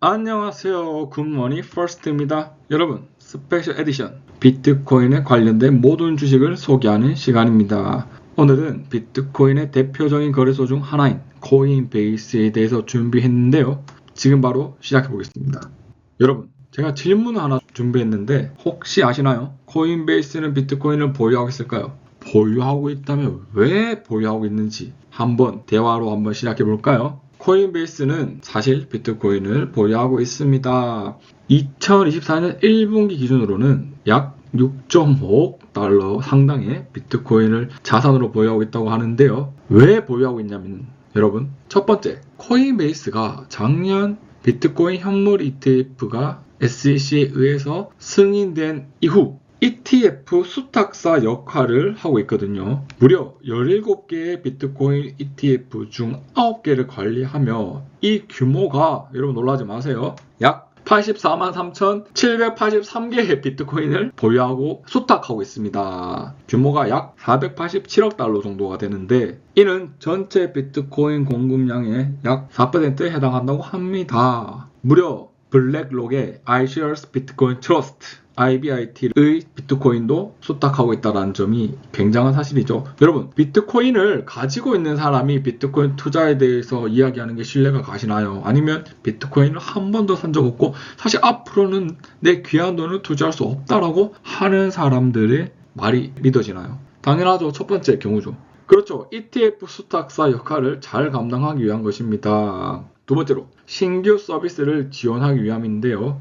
안녕하세요. 굿모닝 퍼스트입니다. 여러분, 스페셜 에디션 비트코인에 관련된 모든 주식을 소개하는 시간입니다. 오늘은 비트코인의 대표적인 거래소 중 하나인 코인베이스에 대해서 준비했는데요. 지금 바로 시작해 보겠습니다. 여러분, 제가 질문을 하나 준비했는데 혹시 아시나요? 코인베이스는 비트코인을 보유하고 있을까요? 보유하고 있다면 왜 보유하고 있는지 한번 대화로 한번 시작해 볼까요? 코인베이스는 사실 비트코인을 보유하고 있습니다. 2024년 1분기 기준으로는 약 6.5억 달러 상당의 비트코인을 자산으로 보유하고 있다고 하는데요. 왜 보유하고 있냐면 여러분, 첫 번째, 코인베이스가 작년 비트코인 현물 ETF가 SEC에 의해서 승인된 이후 ETF 수탁사 역할을 하고 있거든요. 무려 17개의 비트코인 ETF 중 9개를 관리하며 이 규모가, 여러분 놀라지 마세요, 약 843,783개의 비트코인을 보유하고 수탁하고 있습니다. 규모가 약 487억 달러 정도가 되는데 이는 전체 비트코인 공급량의 약 4%에 해당한다고 합니다. 무려 블랙록의 iShares Bitcoin Trust IBIT의 비트코인도 수탁하고 있다는 점이 굉장한 사실이죠. 여러분, 비트코인을 가지고 있는 사람이 비트코인 투자에 대해서 이야기하는 게 신뢰가 가시나요? 아니면 비트코인을 한 번도 산 적 없고 사실 앞으로는 내 귀한 돈을 투자할 수 없다라고 하는 사람들의 말이 믿어지나요? 당연하죠. 첫 번째 경우죠. 그렇죠. ETF 수탁사 역할을 잘 감당하기 위한 것입니다. 두 번째로 신규 서비스를 지원하기 위함인데요.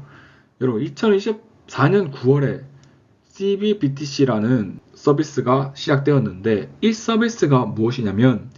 여러분, 2024년 9월에 CBBTC라는 서비스가 시작되었는데 이 서비스가 무엇이냐면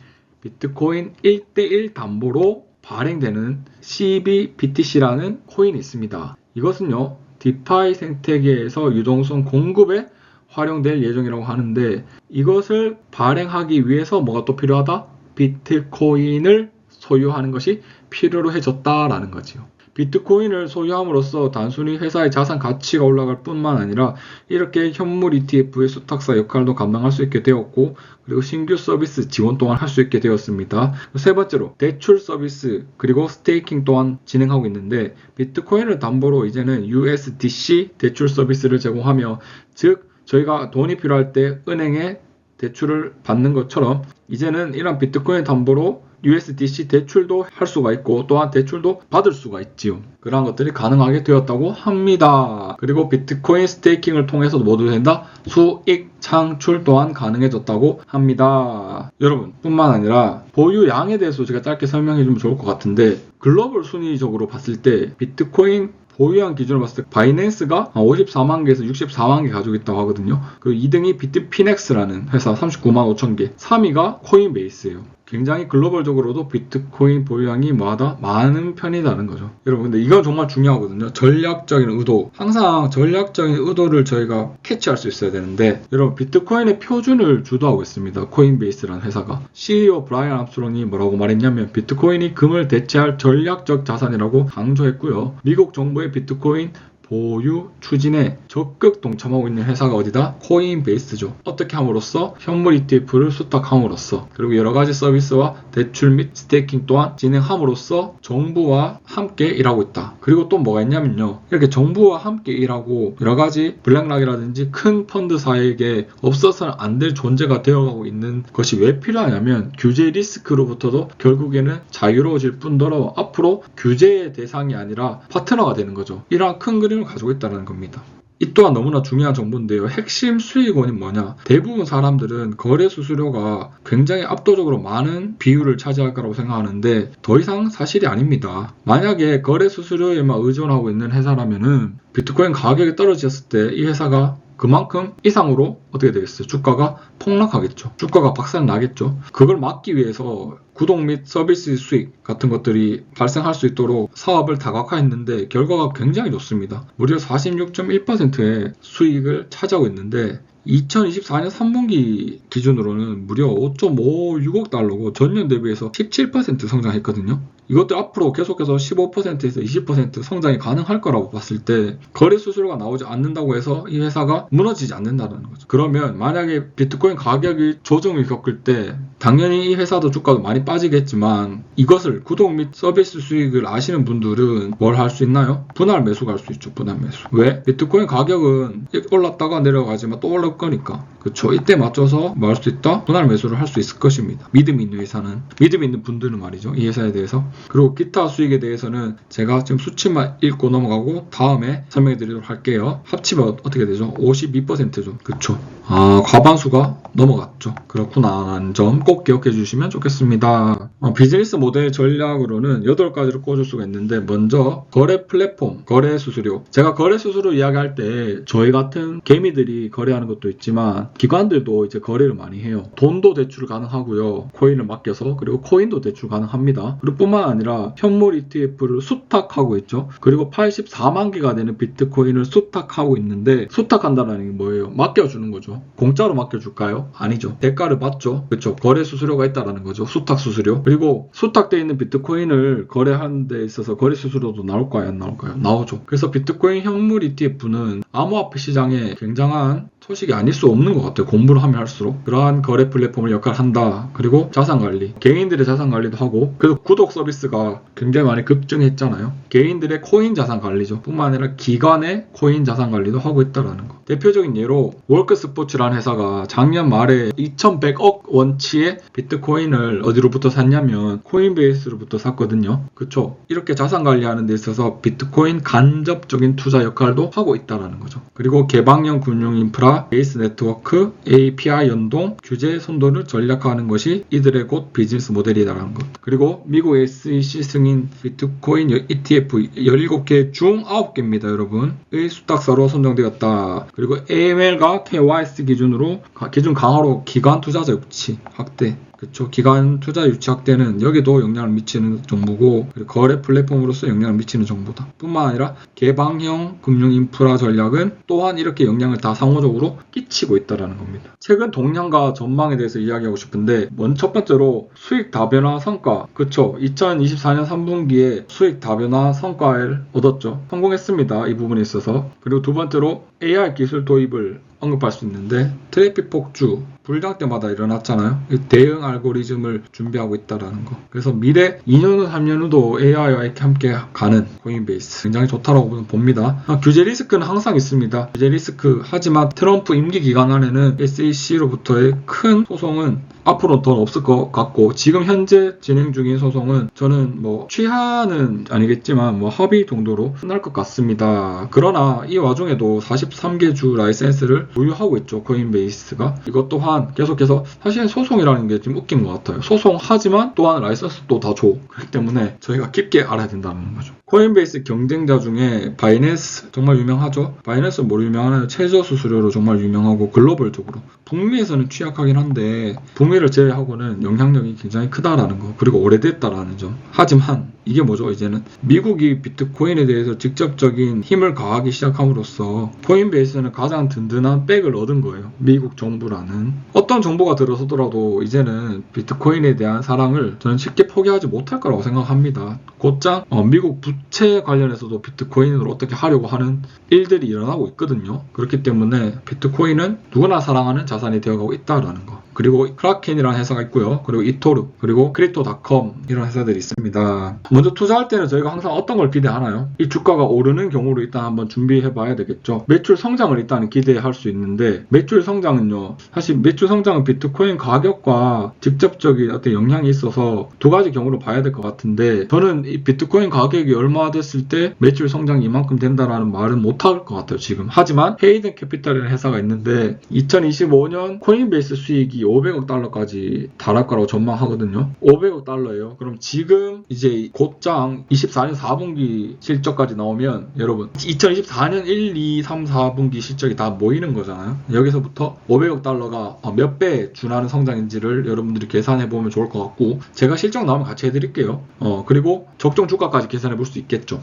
비트코인 1대1 담보로 발행되는 CBBTC라는 코인이 있습니다. 이것은요, 디파이 생태계에서 유동성 공급에 활용될 예정이라고 하는데 이것을 발행하기 위해서 뭐가 또 필요하다? 비트코인을 소유하는 것이 필요로 해졌다라는 거지요. 비트코인을 소유함으로써 단순히 회사의 자산 가치가 올라갈 뿐만 아니라 이렇게 현물 ETF의 수탁사 역할도 감당할 수 있게 되었고, 그리고 신규 서비스 지원 또한 할 수 있게 되었습니다. 세 번째로 대출 서비스 그리고 스테이킹 또한 진행하고 있는데 비트코인을 담보로 이제는 USDC 대출 서비스를 제공하며, 즉 저희가 돈이 필요할 때 은행에 대출을 받는 것처럼 이제는 이런 비트코인 담보로 USDC 대출도 할 수가 있고 또한 대출도 받을 수가 있지요. 그러한 것들이 가능하게 되었다고 합니다. 그리고 비트코인 스테이킹을 통해서도 모두 된다? 수익 창출 또한 가능해졌다고 합니다. 여러분, 뿐만 아니라 보유량에 대해서 제가 짧게 설명해 주면 좋을 것 같은데, 글로벌 순위적으로 봤을 때 비트코인 보유량 기준으로 봤을 때 바이낸스가 54만 개에서 64만 개 가지고 있다고 하거든요. 그리고 2등이 비트피넥스라는 회사 39만 5천 개, 3위가 코인베이스예요. 굉장히 글로벌적으로도 비트코인 보유량이 뭐하다? 많은 편이라는 거죠. 여러분, 근데 이건 정말 중요하거든요. 전략적인 의도. 항상 전략적인 의도를 저희가 캐치할 수 있어야 되는데, 여러분, 비트코인의 표준을 주도하고 있습니다. 코인베이스라는 회사가. CEO 브라이언 암스트롱이 뭐라고 말했냐면 비트코인이 금을 대체할 전략적 자산이라고 강조했고요. 미국 정부의 비트코인 보유 추진에 적극 동참하고 있는 회사가 어디다? 코인베이스죠. 어떻게 함으로써? 현물 ETF를 수탁함으로써, 그리고 여러가지 서비스와 대출 및 스테이킹 또한 진행함으로써 정부와 함께 일하고 있다. 그리고 또 뭐가 있냐면요, 이렇게 정부와 함께 일하고 여러가지 블랙락이라든지 큰 펀드사에게 없어서는 안 될 존재가 되어가고 있는 것이 왜 필요하냐면 규제 리스크로부터도 결국에는 자유로워질 뿐더러 앞으로 규제의 대상이 아니라 파트너가 되는 거죠. 이러한 큰 그림 가지고 있다는 겁니다. 이 또한 너무나 중요한 정보인데요. 핵심 수익원이 뭐냐? 대부분 사람들은 거래 수수료가 굉장히 압도적으로 많은 비율을 차지할 거라고 생각하는데 더 이상 사실이 아닙니다. 만약에 거래 수수료에만 의존하고 있는 회사라면은 비트코인 가격이 떨어졌을 때 이 회사가 그만큼 이상으로 어떻게 되겠어요? 주가가 폭락하겠죠. 주가가 박살나겠죠. 그걸 막기 위해서 구독 및 서비스 수익 같은 것들이 발생할 수 있도록 사업을 다각화했는데 결과가 굉장히 좋습니다. 무려 46.1%의 수익을 차지하고 있는데 2024년 3분기 기준으로는 무려 5.56억 달러고 전년 대비해서 17% 성장했거든요. 이것도 앞으로 계속해서 15%에서 20% 성장이 가능할 거라고 봤을 때 거래 수수료가 나오지 않는다고 해서 이 회사가 무너지지 않는다는 거죠. 그러면 만약에 비트코인 가격이 조정을 겪을 때 당연히 이 회사도 주가도 많이 빠지겠지만 이것을 구독 및 서비스 수익을 아시는 분들은 뭘 할 수 있나요? 분할 매수가 할 수 있죠. 분할 매수. 왜? 비트코인 가격은 올랐다가 내려가지만 또 올라올 거니까. 그쵸? 이때 맞춰서 뭐 할 수 있다? 분할 매수를 할 수 있을 것입니다. 믿음이 있는 회사는. 믿음이 있는 분들은 말이죠. 이 회사에 대해서. 그리고 기타 수익에 대해서는 제가 지금 수치만 읽고 넘어가고 다음에 설명해 드리도록 할게요. 합치면 어떻게 되죠? 52%죠. 그쵸? 과반수가 넘어갔죠. 그렇구나 라는 점 꼭 기억해 주시면 좋겠습니다. 비즈니스 모델 전략으로는 8가지를 꼽을 수가 있는데 먼저 거래 플랫폼, 거래 수수료. 제가 거래 수수료 이야기할 때 저희 같은 개미들이 거래하는 것도 있지만 기관들도 이제 거래를 많이 해요. 돈도 대출 가능하고요. 코인을 맡겨서. 그리고 코인도 대출 가능합니다. 그리고 뿐만 아니라 현물 ETF를 수탁하고 있죠. 그리고 84만 개가 되는 비트코인을 수탁하고 있는데 수탁한다는 게 뭐예요? 맡겨주는 거죠. 공짜로 맡겨줄까요? 아니죠. 대가를 받죠. 그렇죠. 거래 수수료가 있다라는 거죠. 수탁 수수료. 그리고 수탁되어 있는 비트코인을 거래하는 데 있어서 거래 수수료도 나올까요? 안 나올까요? 나오죠. 그래서 비트코인 현물 ETF는 암호화폐 시장에 굉장한 소식이 아닐 수 없는 것 같아요. 공부를 하면 할수록. 그러한 거래 플랫폼을 역할을 한다. 그리고 자산관리. 개인들의 자산관리도 하고 그래서 구독 서비스가 굉장히 많이 급증했잖아요. 개인들의 코인 자산관리죠. 뿐만 아니라 기관의 코인 자산관리도 하고 있다는 거. 대표적인 예로 월크스포츠라는 회사가 작년 말에 2100억 원치의 비트코인을 어디로부터 샀냐면 코인베이스로부터 샀거든요. 그쵸? 이렇게 자산관리하는 데 있어서 비트코인 간접적인 투자 역할도 하고 있다는 거죠. 그리고 개방형 금융인프라 베이스 네트워크, API 연동, 규제 선도를 전략화하는 것이 이들의 곧 비즈니스 모델이라는 것. 그리고 미국 SEC 승인 비트코인 ETF 17개 중 9개입니다, 여러분. 의 수탁사로 선정되었다. 그리고 AML과 KYC 기준 강화로 기관 투자자 유치 확대. 그쵸. 기관 투자 유치 확대는 여기도 영향을 미치는 정보고 거래 플랫폼으로서 영향을 미치는 정보다. 뿐만 아니라 개방형 금융 인프라 전략은 또한 이렇게 영향을 다 상호적으로 끼치고 있다는 겁니다. 최근 동향과 전망에 대해서 이야기하고 싶은데 첫 번째로 수익 다변화 성과. 그쵸. 2024년 3분기에 수익 다변화 성과를 얻었죠. 성공했습니다. 이 부분에 있어서. 그리고 두 번째로 AI 기술 도입을 언급할 수 있는데 트래픽 폭주 불장 때마다 일어났잖아요. 대응 알고리즘을 준비하고 있다는 거. 그래서 미래 2년 후 3년 후도 AI와 이렇게 함께 가는 코인베이스 굉장히 좋다라고 봅니다. 규제 리스크는 항상 있습니다. 규제 리스크 하지만 트럼프 임기 기간 안에는 SEC로부터의 큰 소송은 앞으로는 더 없을 것 같고 지금 현재 진행 중인 소송은 저는 취하는 아니겠지만 합의 정도로 끝날 것 같습니다. 그러나 이 와중에도 43개 주 라이센스를 보유하고 있죠. 코인베이스가. 이것 또한 계속해서 사실 소송이라는 게 좀 웃긴 것 같아요. 소송하지만 또한 라이센스도 다 줘. 그렇기 때문에 저희가 깊게 알아야 된다는 거죠. 코인베이스 경쟁자 중에 바이낸스 정말 유명하죠. 바이낸스는 뭐로 유명하나요? 최저 수수료로 정말 유명하고 글로벌적으로 북미에서는 취약하긴 한데 북미를 제외하고는 영향력이 굉장히 크다라는 거. 그리고 오래됐다라는 점. 하지만 이게 뭐죠? 이제는 미국이 비트코인에 대해서 직접적인 힘을 가하기 시작함으로써 코인베이스는 가장 든든한 백을 얻은 거예요. 미국 정부라는. 어떤 정보가 들어서더라도 이제는 비트코인에 대한 사랑을 저는 쉽게 포기하지 못할 거라고 생각합니다. 곧장 미국 부채 관련해서도 비트코인으로 어떻게 하려고 하는 일들이 일어나고 있거든요. 그렇기 때문에 비트코인은 누구나 사랑하는 자산이 되어가고 있다라는 거. 그리고 크라켄이라는 회사가 있고요. 그리고 이토르, 그리고 크립토닷컴 이런 회사들이 있습니다. 먼저 투자할 때는 저희가 항상 어떤 걸 기대하나요? 이 주가가 오르는 경우로 일단 한번 준비해 봐야 되겠죠. 매출 성장을 일단 기대할 수 있는데 매출 성장은요. 사실 매출 성장은 비트코인 가격과 직접적인 어떤 영향이 있어서 두 가지 경우로 봐야 될 것 같은데 저는 이 비트코인 가격이 얼마 됐을 때 매출 성장이 이만큼 된다라는 말은 못할 것 같아요. 지금. 하지만 헤이든 캐피탈이라는 회사가 있는데 2025년 코인베이스 수익이 500억 달러까지 달할 거라고 전망하거든요. 500억 달러예요. 그럼 지금 이제 곧장 24년 4분기 실적까지 나오면 여러분 2024년 1, 2, 3, 4분기 실적이 다 모이는 거잖아요. 여기서부터 500억 달러가 몇 배 준하는 성장인지를 여러분들이 계산해 보면 좋을 것 같고 제가 실적 나오면 같이 해드릴게요. 그리고 적정 주가까지 계산해 볼 수 있겠죠.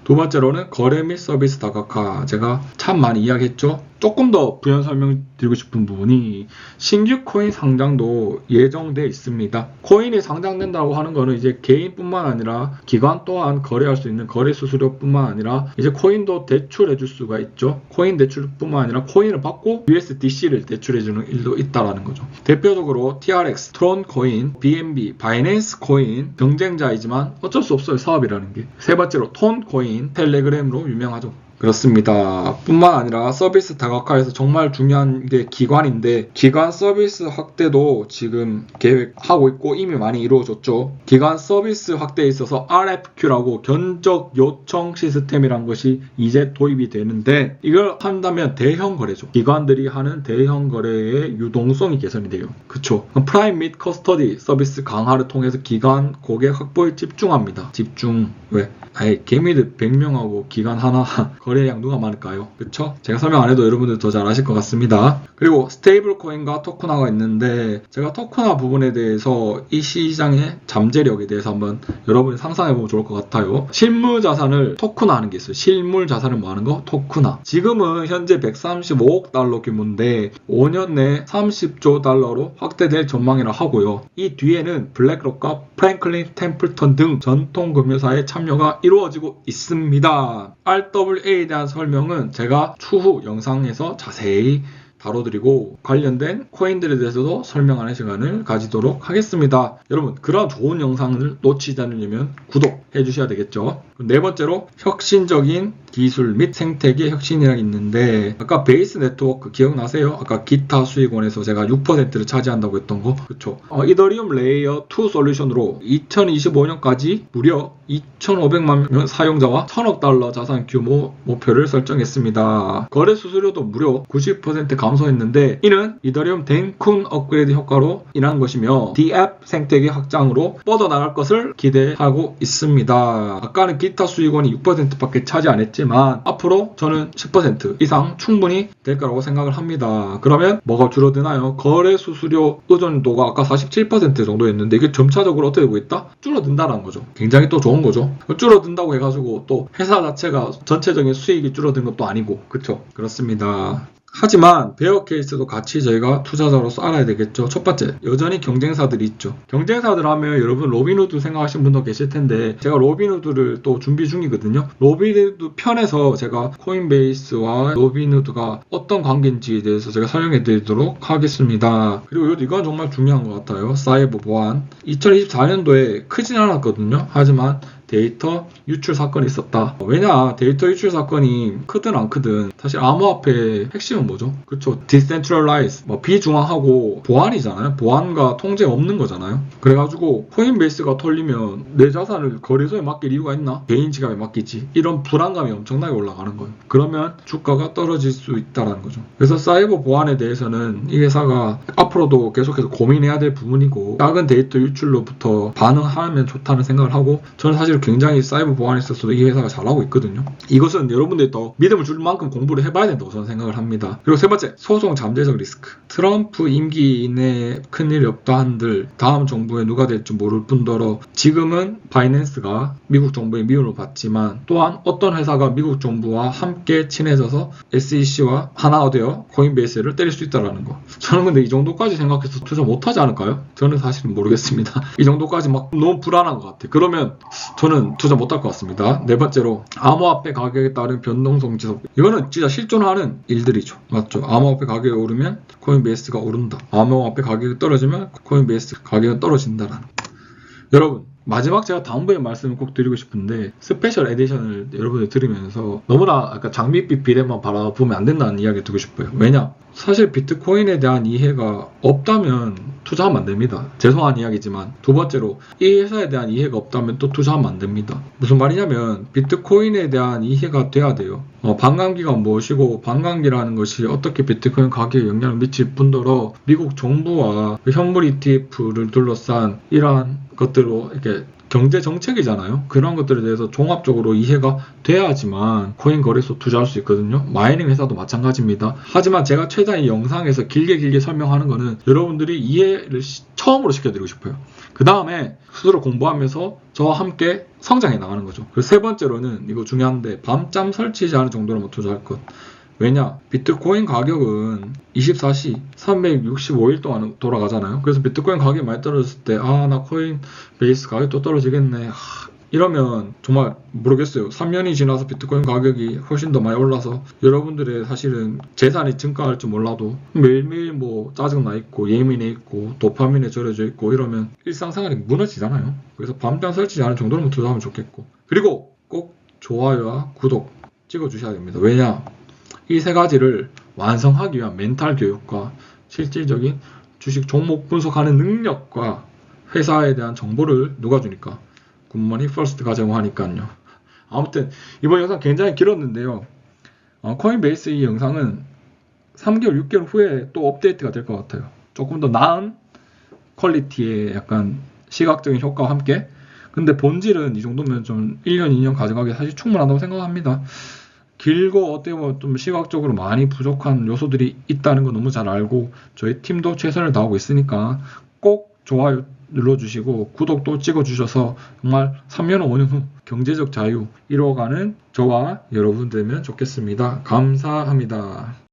두 번째로는 거래 및 서비스 다각화. 제가 참 많이 이야기했죠. 조금 더 부연 설명드리고 싶은 부분이 신규 코인 상장도 예정돼 있습니다. 코인이 상장된다고 하는 거는 이제 개인뿐만 아니라 기관 또한 거래할 수 있는 거래 수수료뿐만 아니라 이제 코인도 대출해 줄 수가 있죠. 코인 대출뿐만 아니라 코인을 받고 USDC를 대출해 주는 일도 있다라는 거죠. 대표적으로 TRX, 트론 코인, BNB, 바이낸스 코인 경쟁자이지만 어쩔 수 없어요. 사업이라는 게. 세 번째로 톤 코인, 텔레그램으로 유명하죠. 그렇습니다. 뿐만 아니라 서비스 다각화에서 정말 중요한 게 기관인데 기관 서비스 확대도 지금 계획하고 있고 이미 많이 이루어졌죠. 기관 서비스 확대에 있어서 RFQ라고 견적 요청 시스템이란 것이 이제 도입이 되는데 이걸 한다면 대형 거래죠. 기관들이 하는 대형 거래의 유동성이 개선이 돼요. 그쵸? 프라임 및 커스터디 서비스 강화를 통해서 기관 고객 확보에 집중합니다. 집중. 왜? 아예 개미들 100명하고 기관 하나 거래량 누가 많을까요? 그쵸? 제가 설명 안 해도 여러분들 더 잘 아실 것 같습니다. 그리고 스테이블 코인과 토큰화가 있는데 제가 토큰화 부분에 대해서 이 시장의 잠재력에 대해서 한번 여러분이 상상해보면 좋을 것 같아요. 실물 자산을 토큰화 하는 게 있어요. 실물 자산을 뭐 하는 거? 토큰화. 지금은 현재 135억 달러 규모인데 5년 내 30조 달러로 확대될 전망이라 하고요. 이 뒤에는 블랙록과 프랭클린 템플턴 등 전통 금융사의 참여가 이루어지고 있습니다. RWA에 대한 설명은 제가 추후 영상에서 자세히 다뤄드리고 관련된 코인들에 대해서도 설명하는 시간을 가지도록 하겠습니다. 여러분 그런 좋은 영상을 놓치지 않으려면 구독해 주셔야 되겠죠. 네 번째로 혁신적인 기술 및 생태계 혁신이라는 게 있는데 아까 베이스 네트워크 기억나세요? 아까 기타 수익원에서 제가 6%를 차지한다고 했던 거 그쵸? 이더리움 레이어 2 솔루션으로 2025년까지 무려 2,500만 명 사용자와 1,000억 달러 자산 규모 목표를 설정했습니다. 거래 수수료도 무려 90% 감소했는데 이는 이더리움 덴쿤 업그레이드 효과로 인한 것이며 DApp 생태계 확장으로 뻗어나갈 것을 기대하고 있습니다. 아까는 기타 수익원이 6%밖에 차지 안 했지만 앞으로 저는 10% 이상 충분히 될 거라고 생각을 합니다. 그러면 뭐가 줄어드나요? 거래 수수료 의존도가 아까 47% 정도였는데 이게 점차적으로 어떻게 되고 있다? 줄어든다는 거죠. 굉장히 또 좋은 거죠. 줄어든다고 해가지고 또 회사 자체가 전체적인 수익이 줄어든 것도 아니고 그쵸? 그렇습니다. 하지만 베어 케이스도 같이 저희가 투자자로서 알아야 되겠죠. 첫 번째, 여전히 경쟁사들이 있죠. 경쟁사들 하면 여러분 로빈후드 생각하시는 분도 계실 텐데 제가 로빈후드를 또 준비 중이거든요. 로빈후드 편에서 제가 코인베이스와 로빈후드가 어떤 관계인지에 대해서 제가 설명해 드리도록 하겠습니다. 그리고 이건 정말 중요한 것 같아요. 사이버 보안. 2024년도에 크진 않았거든요. 하지만 데이터 유출 사건이 있었다. 왜냐? 데이터 유출 사건이 크든 안 크든 사실 암호화폐의 핵심은 뭐죠? 그렇죠. 디센트럴라이즈, 비중앙하고 보안이잖아요. 보안과 통제 없는 거잖아요. 그래가지고 코인베이스가 털리면 내 자산을 거래소에 맡길 이유가 있나? 개인 지갑에 맡기지. 이런 불안감이 엄청나게 올라가는 거예요. 그러면 주가가 떨어질 수 있다는 거죠. 그래서 사이버 보안에 대해서는 이 회사가 앞으로도 계속해서 고민해야 될 부분이고 작은 데이터 유출로부터 반응하면 좋다는 생각을 하고 저는 사실 굉장히 사이버 보안에 있어서도 이 회사가 잘하고 있거든요. 이것은 여러분들이 더 믿음을 줄 만큼 공부를 해봐야 된다고 저는 생각을 합니다. 그리고 세 번째, 소송 잠재적 리스크. 트럼프 임기 내에 큰일이 없다 한들 다음 정부에 누가 될지 모를 뿐더러 지금은 바이낸스가 미국 정부의 미움을 받지만 또한 어떤 회사가 미국 정부와 함께 친해져서 SEC와 하나가 되어 코인베이스를 때릴 수 있다는 거. 저는 근데 이 정도까지 생각해서 투자 못하지 않을까요? 저는 사실은 모르겠습니다. 이 정도까지 막 너무 불안한 것 같아요. 그러면 저는 투자 못할 것 같습니다. 네 번째로 암호화폐 가격에 따른 변동성 지속. 이거는 진짜 실존하는 일들이죠. 맞죠? 암호화폐 가격이 오르면 코인베이스가 오른다. 암호화폐 가격이 떨어지면 코인베이스 가격이 떨어진다라는 거. 여러분 마지막 제가 다음번에 말씀을 꼭 드리고 싶은데 스페셜 에디션을 여러분들 들으면서 너무나 약간 장밋빛 비례만 바라보면 안 된다는 이야기 드리고 싶어요. 왜냐? 사실 비트코인에 대한 이해가 없다면 투자하면 안 됩니다. 죄송한 이야기지만 두 번째로 이 회사에 대한 이해가 없다면 또 투자하면 안 됩니다. 무슨 말이냐면 비트코인에 대한 이해가 돼야 돼요. 반감기가 무엇이고 반감기라는 것이 어떻게 비트코인 가격에 영향을 미칠 뿐더러 미국 정부와 현물 ETF를 둘러싼 이러한 것들로 이렇게 경제 정책이잖아요. 그런 것들에 대해서 종합적으로 이해가 돼야지만 코인 거래소 투자할 수 있거든요. 마이닝 회사도 마찬가지입니다. 하지만 제가 최대한 이 영상에서 길게 설명하는 거는 여러분들이 이해를 처음으로 시켜드리고 싶어요. 그 다음에 스스로 공부하면서 저와 함께 성장해 나가는 거죠. 그리고 세 번째로는 이거 중요한데 밤잠 설치지 않을 정도로만 투자할 것. 왜냐? 비트코인 가격은 24시 365일 동안 돌아가잖아요. 그래서 비트코인 가격이 많이 떨어졌을 때 나 코인 베이스 가격이 또 떨어지겠네. 이러면 정말 모르겠어요. 3년이 지나서 비트코인 가격이 훨씬 더 많이 올라서 여러분들의 사실은 재산이 증가할 줄 몰라도 매일매일 뭐 짜증나 있고 예민해 있고 도파민에 절여져 있고 이러면 일상생활이 무너지잖아요. 그래서 밤잠 설치지 않을 정도로만 투자하면 좋겠고, 그리고 꼭 좋아요와 구독 찍어주셔야 됩니다. 왜냐? 이 세 가지를 완성하기 위한 멘탈 교육과 실질적인 주식 종목 분석하는 능력과 회사에 대한 정보를 누가 주니까? 굿모닝 퍼스트가 제공하니까요. 아무튼 이번 영상 굉장히 길었는데요. 코인베이스 이 영상은 3개월, 6개월 후에 또 업데이트가 될 것 같아요. 조금 더 나은 퀄리티의 약간 시각적인 효과와 함께. 근데 본질은 이 정도면 좀 1년, 2년 가져가기 사실 충분하다고 생각합니다. 길고 어떻게 보면 좀 시각적으로 많이 부족한 요소들이 있다는 거 너무 잘 알고 저희 팀도 최선을 다하고 있으니까 꼭 좋아요 눌러주시고 구독도 찍어주셔서 정말 3년 후, 5년 후 경제적 자유 이루어가는 저와 여러분 되면 좋겠습니다. 감사합니다.